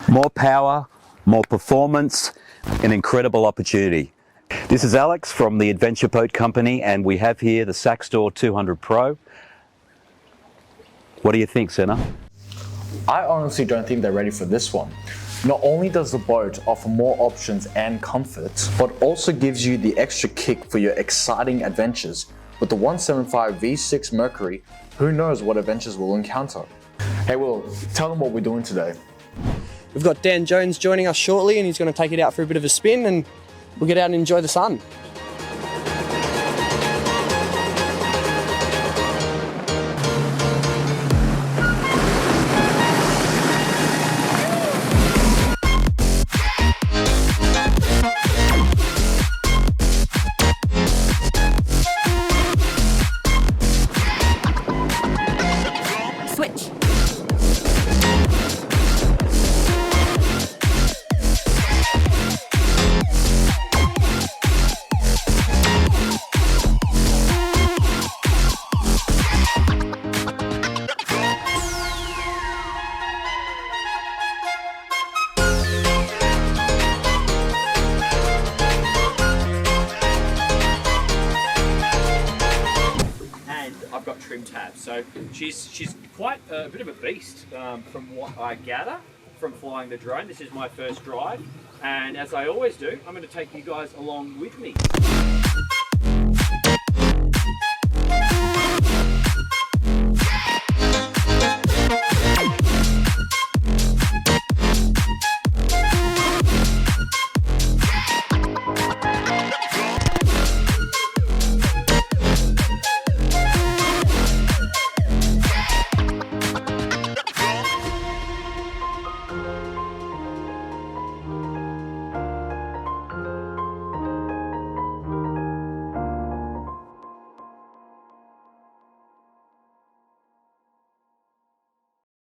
More power, more performance, an incredible opportunity. This is Alex from the Adventure Boat Company, and we have here the Saxdor 200 Pro. What do you think, Senna? I honestly don't think they're ready for this one. Not only does the boat offer more options and comfort, but also gives you the extra kick for your exciting adventures. With the 175 V6 Mercury, who knows what adventures we'll encounter. Hey Will, tell them what we're doing today. We've got Dan Jones joining us shortly, and he's going to take it out for a bit of a spin, and we'll get out and enjoy the sun. Switch. I've got trim tabs, so she's quite a bit of a beast from what I gather from flying the drone. This is my first drive, and as I always do, I'm going to take you guys along with me.